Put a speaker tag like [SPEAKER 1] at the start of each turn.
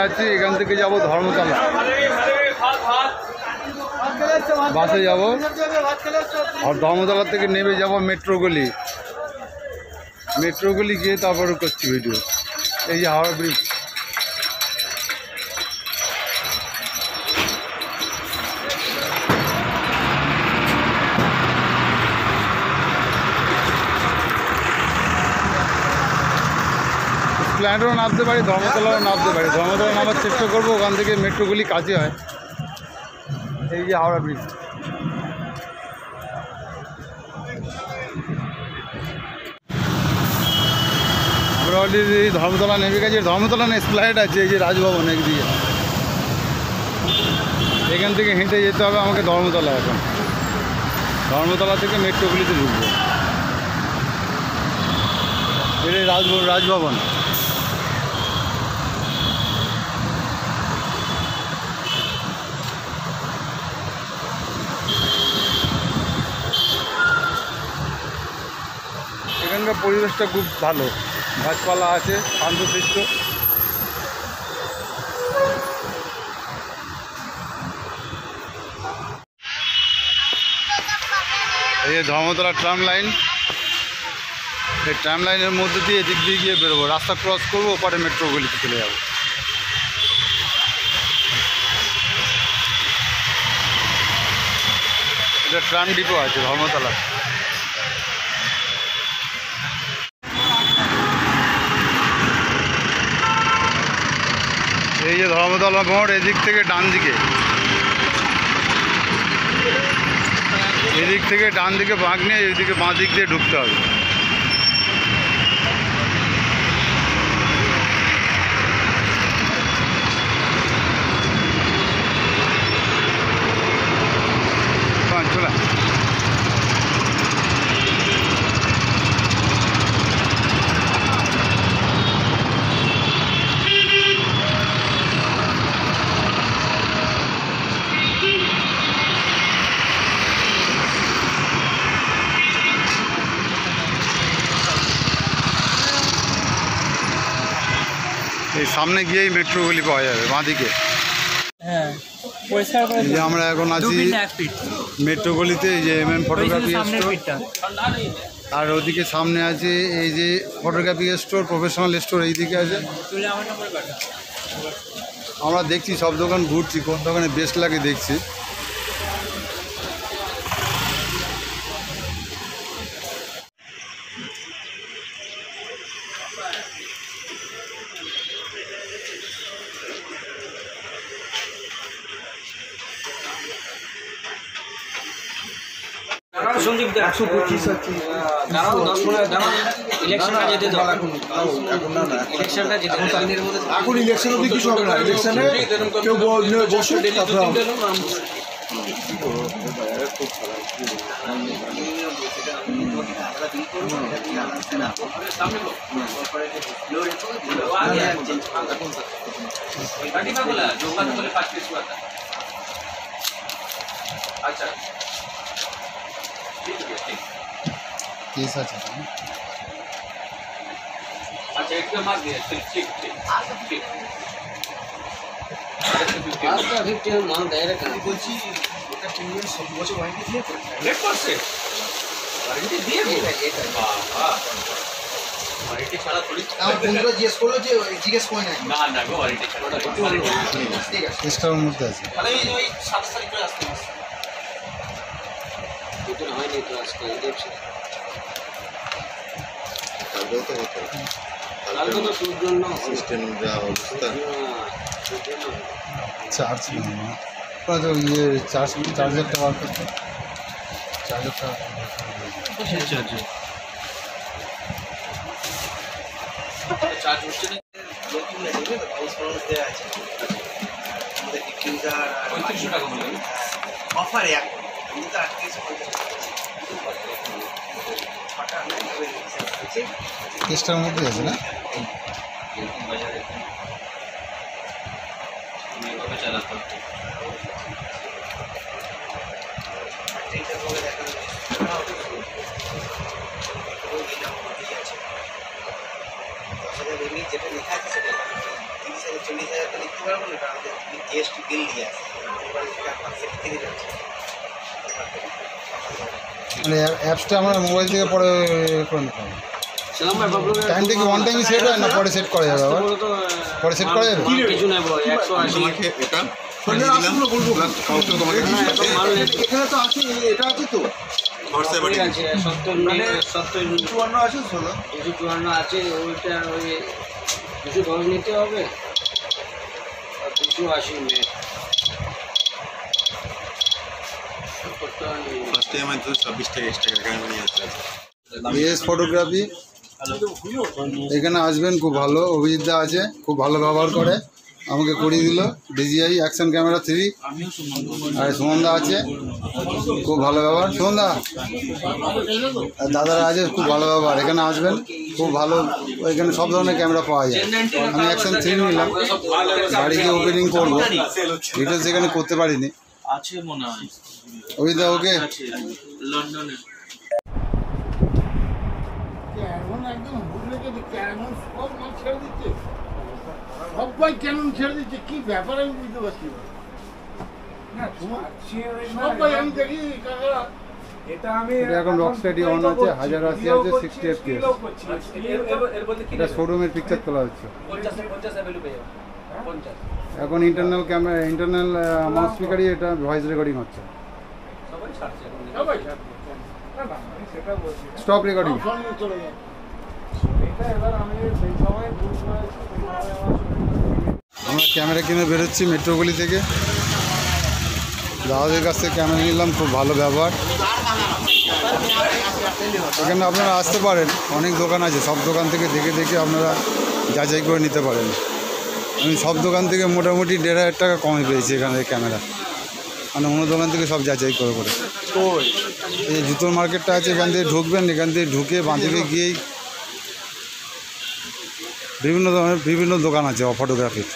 [SPEAKER 1] যাচ্ছি, এখান থেকে যাব ধর্মতলা, বাসে যাব। আর ধর্মতলা থেকে নেমে যাব মেট্রো গলি, মেট্রো গলি গিয়ে তারপরে করছি ভিডিও। এই যে হাওড়া ব্রিজ, প্ল্যানেটও নামতে পারি, ধর্মতলাও নামতে পারি। ধর্মতলা নামার চেষ্টা করবো, ওখান থেকে মেট্রোগুলি কাছে হয়। এই যে হাওড়া ব্রিজ, আমরা অলরেডি ধর্মতলা নেমে গেছি। ধর্মতলা না স্প্লাইট আছে, এই যে রাজভবন একদিকে, এখান থেকে হেঁটে যেতে হবে আমাকে ধর্মতলা। এখন ধর্মতলা থেকে মেট্রোগুলিতে ঢুকবো। এটাই রাজভবন। এখানকার পরিবেশটা খুব ভালো, গাছপালা আছে, শান্তশিষ্ট। এই যে ধর্মতলা ট্রাম লাইন, এই ট্রাম লাইনের মধ্যে দিয়ে এদিক দিয়ে গিয়ে বেরোবো, রাস্তা ক্রস করবো, ওপারে মেট্রোগুলিতে চলে যাবো। এটা ট্রাম ডিপো আছে ধর্মতলা। এই যে ধর্মতলা মোড়, এদিক থেকে ডান দিকে, এদিক থেকে ডান দিকে বাঁক নিয়ে এদিকে বাঁ দিক দিয়ে ঢুকতে হবে। চলা এই সামনে গিয়েই মেট্রোগুলি পাওয়া যাবে বাঁদিকে। যে আমরা এখন আছি মেট্রোগুলিতে, এই যে ফটোগ্রাফি স্টোর, আর ওদিকে সামনে আছে এই যে ফটোগ্রাফি স্টোর, প্রফেশনাল স্টোর এইদিকে আছে। আমরা দেখছি সব দোকান ঘুরছি, কোন দোকানে বেস্ট লাগে দেখছি।
[SPEAKER 2] এখন ইলেকশন অব্দি কিছু হবে না, ইলেকশনে কেউ বসে কথা হবে।
[SPEAKER 1] আচ্ছা केस আছে আচ্ছা একটু মার দিয়ে ঠিক ঠিক ঠিক আচ্ছা 50 মান দেয় রে বলছি এটা প্রিমিয়াম 7 বছর ওয়ারেন্টি দিয়ে 100% ওয়ারেন্টি দিয়ে এটা বাবা ওয়ারেন্টি ছাড়া থোড়ি আমার বন্ধুরা জিজ্ঞেস করে না না গো ওয়ারেন্টি ছাড়া ঠিক আছে ডিসকাউন্ট মধ্যে আছে তাহলে ওই 7 তারিখে আসতে হবে এটা হয়নি তো আজকে দেখছি বলতে হতো কালকে তো তোর জন্য সিস্টেম যা অবস্থা চার্জ না তো ये চার্জারটা বার করতে চার্জারটা কিসের চার্জার চার্জ হচ্ছে না নতুন নেবে হাউস ফোনের দেয়া আছে আমাদের ডিফিউজার 3500 টাকা বললেন অফারে এখন কিন্তু 3850 চেষ্টার মধ্যে আছে না বাজারে এইভাবে চালাতে হবে এইটা বলে দেখা ওই দিনা হতেই আছে তাহলে রেমি যেটা লেখা আছে সেটা 30,000
[SPEAKER 3] 40,000 তো লিখতে পারবো না, কারণ আমাদের জিএসটি বিল দিয়ে আছে, এবার সেটা পার্সেন্ট থেকে যাচ্ছে।
[SPEAKER 2] মানে অ্যাপসটা আমরা মোবাইল থেকে পরে করে নিতে হবে। টাইমটা কি ওয়ান টাইমই সেট হয় না পরে সেট করা যাবে আবার? পরে সেট করা যাবে?
[SPEAKER 1] কিছু নেই, 180
[SPEAKER 4] তোমাকে এটা পাঠিয়ে দিলাম প্লাস কাউকে তোমাকে
[SPEAKER 2] এখানে তো আছে, এটা আছে তো
[SPEAKER 4] হোয়াটসঅ্যাপে পাঠিয়ে
[SPEAKER 1] আছে 70
[SPEAKER 2] 54 আছে 16
[SPEAKER 1] 254 আছে, ওইটা ওই 210 নিতে হবে আর 280 নেট
[SPEAKER 4] ফার্স্ট টাইম আমি 26 টাকা এক্সট্রা টাকা নিয়ে আসতে আছে।
[SPEAKER 2] বিএস ফটোগ্রাফি, এখানে আসবেন, খুব ভালো অভিজিৎদা আছে, খুব ভালো ব্যবহার করে, আমাকে করিয়ে দিল ডিজিআই অ্যাকশন ক্যামেরা 3। আর সুমনদা আছে, খুব ভালো ব্যবহার সুমনদা, আর দাদারা আছে, খুব ভালো ব্যবহার। এখানে আসবেন, খুব ভালো, এখানে সব ধরনের ক্যামেরা পাওয়া যায়। আমি অ্যাকশন 3 নিলাম, বাড়ি গিয়ে ওপেনিং করবো, ডিটেলস এখানে করতে পারিনি।
[SPEAKER 5] আছে মনে হয়
[SPEAKER 2] অভিজিৎদা ওকে।
[SPEAKER 5] লন্ডনে।
[SPEAKER 6] এখন একদম ভুল রেখেছে, কেমন সব মাছ ছেড়ে দিচ্ছে, সবাই কেমন ছেড়ে দিচ্ছে, কি ব্যাপার আমি বুঝতে পারছি না। সবাই আমি দেখি কাকা,
[SPEAKER 7] এটা আমি
[SPEAKER 2] এটা এখন রকস্টাডি অন আছে, 1080 আছে, 60 fps। এটা শোরুমের পিকচার তোলা হচ্ছে। এখন ইন্টারনাল ক্যামেরা, ইন্টারনাল মাউস স্পিকারই এটা ভয়েস রেকর্ডিং হচ্ছে।
[SPEAKER 6] সবাই ছাড়ছে। না না, আমি সেটা বলছি না।
[SPEAKER 2] Stop recording.
[SPEAKER 6] সঙ্গে চলে যায় এটা, এবার আমি সেই সময় ভুল করেছি, সেই সময় আমার
[SPEAKER 2] আমরা ক্যামেরা কিনে বেরোচ্ছি মেট্রোগুলি থেকে, দাদাদের কাছ থেকে ক্যামেরা নিলাম, খুব ভালো ব্যবহার। এখানে আপনারা আসতে পারেন, অনেক দোকান আছে, সব দোকান থেকে দেখে দেখে আপনারা যাচাই করে নিতে পারেন। আমি সব দোকান থেকে মোটামুটি 1,500 টাকা কমে পেয়েছি এখানে ক্যামেরা, মানে অন্য দোকান থেকে সব যাচাই করে করে। এই জুতোর মার্কেটটা আছে, এখান থেকে ঢুকবেন, এখান থেকে ঢুকে বাঁদিকে গিয়েই বিভিন্ন ধরনের বিভিন্ন দোকান আছে ফটোগ্রাফির।